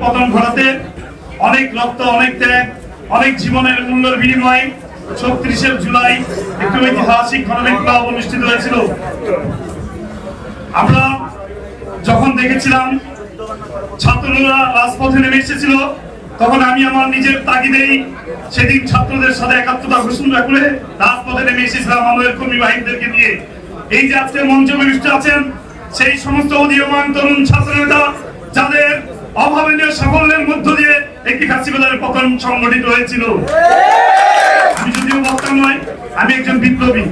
পতন ঘটাতে অনেক রক্ত, অনেক ত্যাগ, অনেক জীবনের মূল্যের বিনিময়ে ৩৬ জুলাই একটি ঐতিহাসিক গণবিপ্লব অনুষ্ঠিত হয়েছিল। আমরা যখন দেখেছিলাম ছাত্ররা রাজপথে নেমে এসেছিল, তখন আমি আমার নিজের তাগিদেই সেদিন ছাত্রদের সাথে একাত্মতা ঘোষণা করে রাজপথে নেমে এসেছিলাম আমাদের কর্মী বাহিনীদেরকে নিয়ে। এই যে আজকে মঞ্চে বিশিষ্ট আছেন সেই সমস্ত উদীয়মান তরুণ ছাত্রনেতা, যাদের অভাবনীয় সাফল্যের মধ্য দিয়ে একটি ফ্যাসিবাদের পতন সংগঠিত হয়েছিল। আমি যদিও বক্তা নয়, আমি একজন বিপ্লবী।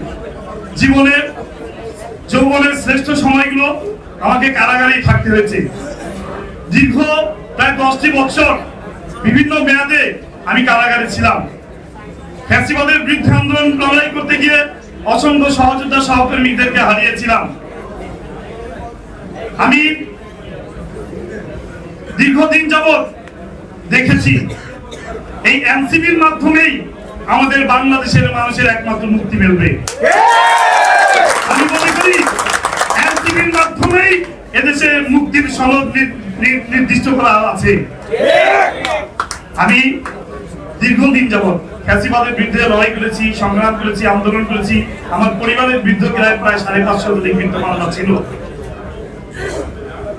জীবনের যৌবনের শ্রেষ্ঠ সময়গুলো আমাকে কারাগারেই থাকতে হয়েছে। দীর্ঘ প্রায় 10টি বছর বিভিন্ন মেয়াদে আমি কারাগারে ছিলাম। ফ্যাসিবাদের বিরুদ্ধে আন্দোলন লড়াই করতে গিয়ে অসংখ্য সহযোদ্ধা সহকর্মীদেরকে হারিয়েছিলাম। আমি দীর্ঘদিন যাবৎ দেখেছি এই এনসিপির মাধ্যমেই আমাদের বাংলাদেশের মানুষের একমাত্র মুক্তি মিলবে। আমি মনে করি এনসিপির মাধ্যমেই এদেশে মুক্তির সনদ নির্দিষ্ট করা আছে। আমি দীর্ঘদিন যাবৎ ফ্যাসিবাদের বিরুদ্ধে লড়াই করেছি, সংগ্রাম করেছি, আন্দোলন করেছি। আমার পরিবারের বিরুদ্ধে প্রায় 550 লিখিত মামলা ছিল।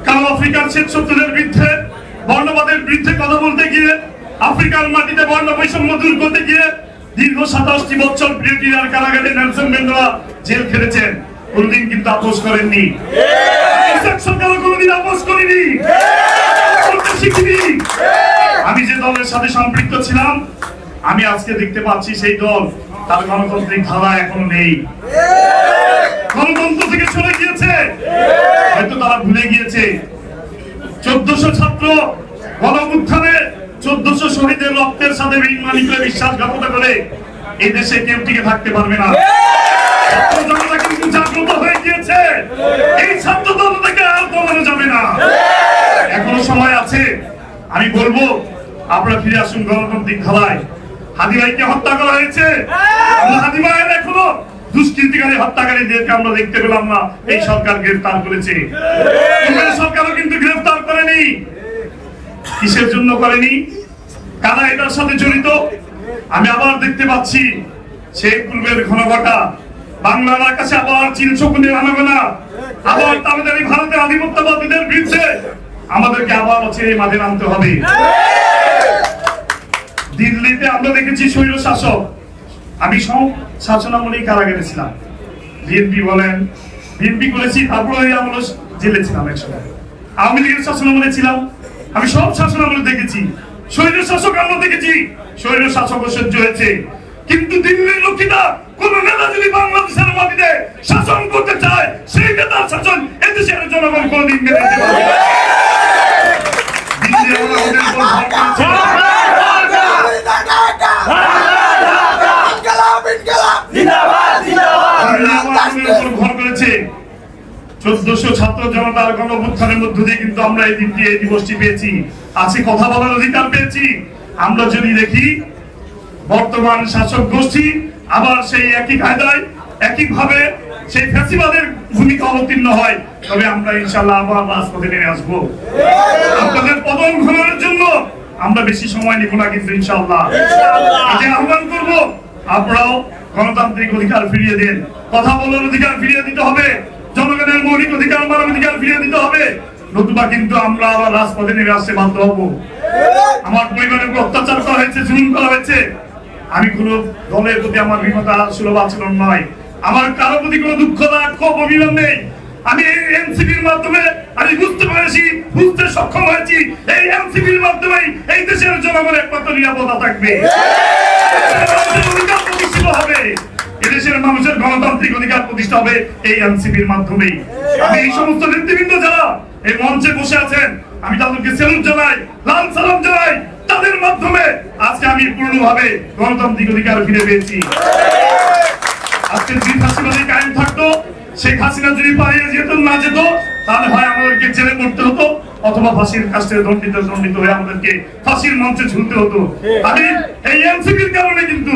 কারণ আফ্রিকার শ্বেত শত্রুদের বিরুদ্ধে, বর্ণবাদের বিরুদ্ধে কথা বলতে গিয়ে, আফ্রিকার মাটিতে বর্ণ বৈষম্য দূর করতে গিয়ে দীর্ঘ 27টি বছর ব্রিটিশার কারাগারে নেলসন ম্যান্ডেলা জেল খেটেছেন, কোনদিন কিন্তু আপোষ করেননি। সরকারও কোনদিন আপোষ করেনি, শিখিনি। আমি যে দলের সাথে সম্পৃক্ত ছিলাম, আমি আজকে দেখতে পাচ্ছি সেই দল তার গণতান্ত্রিক ধারা এখনো নেই, গণতন্ত্র থেকে সরে গিয়েছে। হয়তো তারা ভুলে গিয়েছে 1400 ছাত্র গণঅভ্যুত্থানে 1400 শহীদের রক্তের সাথে বেঈমানি করে, বিশ্বাসঘাতকতা করে এই দেশে কেউ টিকে থাকতে পারবে না। ছাত্র জনতা কিন্তু জাগ্রত হয়ে গিয়েছে, এই ছাত্র জনতাকে আর দমানো যাবে না। এখনো সময় আছে। আমি বলবো আপনারা ফিরে আসুন গণতান্ত্রিক ধারায়। হাদি ভাইকে হত্যা করা হয়েছে, হাদি ভাইয়ের এখনো দুষ্কৃতিকারী হত্যাকারীদেরকে আমরা দেখতে পেলাম না। এই সরকার গ্রেফতার করেছে, সরকারও কিন্তু গ্রেফতার করেনি। কিসের জন্য করেনি? কারা এটার সাথে জড়িত? আমি আবার দেখতে পাচ্ছি সেই পূর্বের ঘনঘটা বাংলার আকাশে আবার চিল শকুনের আনাগোনা, আবার তাদের এই ভারতের আধিপত্যবাদীদের বিরুদ্ধে আমাদেরকে আবার হচ্ছে এই মাঠে নামতে হবে। দিল্লিতে আমরা দেখেছি স্বৈর শাসক। আমি সব শাসনামলেই কারাগারে ছিলাম। বিএনপি বলেন, বিএনপি করেছি, তারপরে আমরা জেলে ছিলাম একসময়। আওয়ামী লীগের শাসনামলে ছিলাম। আমি সব শাসনামলে দেখেছি, স্বৈর শাসক আমরা দেখেছি, স্বৈর শাসক সহ্য হয়েছে। কিন্তু দিল্লির লোকেরা কোন নেতা যদি বাংলাদেশের মাটিতে শাসন করতে চায়, সেই নেতার শাসন এদেশের জনগণ কোনদিন মেনে নিতে পারবে না। দিল্লি আমাদের উপর ভর করেছে, 1400 ছাত্র জনতার গণঅভ্যুত্থানের মধ্য দিয়ে কিন্তু আমরা এই দিবসটি পেয়েছি। আজকে কথা বলার অধিকার পেয়েছি। আমরা যদি দেখি বর্তমান শাসক গোষ্ঠী আবার সেই একই কায়দায়, একইভাবে সেই ফ্যাসিবাদের ভূমিকা অবতীর্ণ হয়, তবে আমরা ইনশাআল্লাহ আবার রাজপথে নেমে আসবো। আপনাদের পতন ঘটানোর জন্য আমরা বেশি সময় নিব না, কিন্তু ইনশাআল্লাহ আহ্বান করব আপনারাও গণতান্ত্রিক অধিকার ফিরিয়ে দেন, কথা বলার অধিকার ফিরিয়ে দিতে হবে, জনগণের মৌলিক অধিকার, মানব অধিকার ফিরিয়ে দিতে হবে। নতুবা কিন্তু আমরা আবার রাজপথে নেমে আসতে বাধ্য হবো। আমার পরিবারের উপর অত্যাচার করা হয়েছে, জুলুম করা হয়েছে। আমি কোন দলের প্রতি আমার বিমতা সুলভ আচরণ নয়, আমার কারো প্রতি কোনো দুঃখ না, ক্ষোভ, অভিমান নেই। আমি এই এনসিপির মাধ্যমে আমি বুঝতে সক্ষম হয়েছি, এই এনসিপির মাধ্যমে এই দেশের জনগণের একমাত্র নিরাপত্তা থাকবে, অধিকার প্রতিষ্ঠিত হবে, এদেশের মানুষের গণতান্ত্রিক অধিকার প্রতিষ্ঠা হবে এই এনসিপির মাধ্যমেই। আমি এই সমস্ত নেতৃবৃন্দ যারা এই মঞ্চে বসে আছেন, আমি তাদেরকে স্যালুট জানাই, লাল সালাম জানাই। তাদের মাধ্যমে আজকে আমি পূর্ণভাবে গণতান্ত্রিক অধিকার ফিরে পেয়েছি। আজকে যদি ফ্যাসিবাদী কায়েম থাকতো, শেখ হাসিনা যদি পালিয়ে যেত না যেত, তাহলে হয় আমাদেরকে জেলে পড়তে হতো, অথবা ফাঁসির কাছে দণ্ডিত হয়ে আমাদেরকে ফাঁসির মঞ্চে ঝুলতে হতো। আমি এই এনসিপির কারণে কিন্তু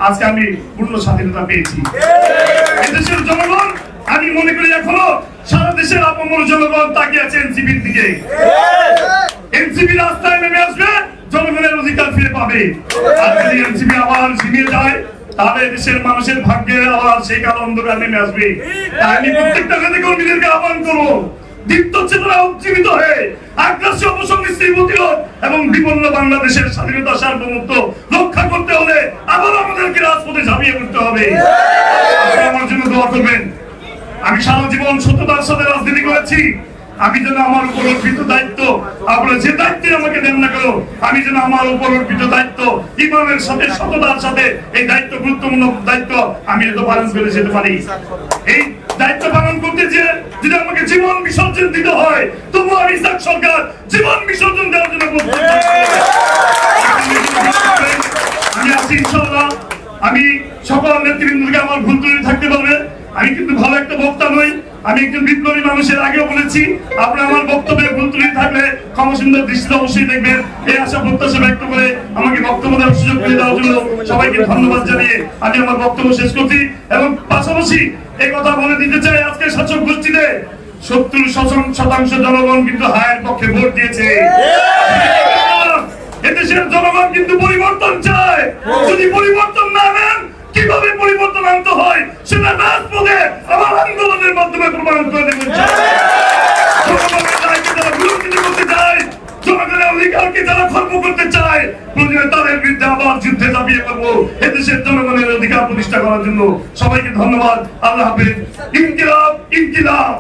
আজকে আমি পূর্ণ স্বাধীনতা পেয়েছি। এদেশের জনগণ আমি মনে করি এখনো সারা দেশের আপামর জনগণ তাকিয়ে আছে এনসিপির দিকে। এনসিপি রাস্তায় নেমে আসবে, জনগণের অধিকার ফিরে পাবে। আর যদি এনসিপি আবার ঝিমিয়ে যায়, তাহলে দেশের মানুষের ভাগ্যে আবার সেই কালো অন্ধকার নেমে আসবে। তাই আমি প্রত্যেকটা নেতা কর্মীদেরকে আহ্বান করবো, দীপ্ত চেতনা উজ্জীবিত হয়ে আগ্রাসী অপসংস্কৃতির প্রতিরোধ এবং বিপন্ন বাংলাদেশের স্বাধীনতা সার্বভৌমত্ব রক্ষা করতে হলে আবার আমাদেরকে রাজপথে ঝাঁপিয়ে পড়তে হবে। আপনারা আমার জন্য দোয়া করবেন। আমি সারা জীবন সত্যতার সাথে রাজনীতি করেছি। আমি যেন আমার উপর অর্পিত দায়িত্ব, আপনারা যে দায়িত্বে আমাকে দেন না কেন, আমি যেন আমার উপর অর্পিত দায়িত্ব ইমানের সাথে, সততার সাথে এই দায়িত্ব, গুরুত্বপূর্ণ দায়িত্ব আমি যেন পালন করে যেতে পারি। এই দায়িত্ব পালন করতে যে যদি আমাকে জীবন বিসর্জন দিতে হয়, তবু আমি ইসহাক সরকার জীবন বিসর্জন দেওয়ার জন্য প্রস্তুত আছি। আমি আছি ইনশাআল্লাহ। আমি সকল নেতৃবৃন্দকে আমার ভুল ত্রুটি থাকতে পারবে। আমি কিন্তু ভালো একটা বক্তা নই, আমি একজন বিপ্লবী মানুষের আগেও বলেছি। আপনারা আমার বক্তব্যে ভুল ত্রুটি থাকলে ক্ষমাসুন্দর দৃষ্টিতে অবশ্যই দেখবেন। এই আশা প্রত্যাশা ব্যক্ত করে আমাকে বক্তব্য দেওয়ার সুযোগ করে দেওয়ার জন্য সবাইকে ধন্যবাদ জানিয়ে আমি আমার বক্তব্য শেষ করছি। এবং পাশাপাশি এই কথা বলে দিতে চাই, আজকে শাসক গোষ্ঠীতে 70% জনগণ কিন্তু হায়ের পক্ষে ভোট দিয়েছে। এদেশের জনগণ কিন্তু পরিবর্তন চায়। যদি পরিবর্তন না নেন, কিভাবে পরিবর্তন আনতে হয় সেটা রাজপথে আমার আন্দোলনের মাধ্যমে প্রমাণ করে দেবেন। জনগণের দায়কে যারা বিরোধিত করতে চায়, জনগণের অধিকারকে যারা খর্ব করতে চায়, প্রয়োজনে তাদের বিরুদ্ধে আবার যুদ্ধে ঝাঁপিয়ে পড়বো এদেশের জনগণের অধিকার প্রতিষ্ঠা করার জন্য। সবাইকে ধন্যবাদ। আল্লাহ হাফেজ। ইনকিলাব, ইনকিলাব।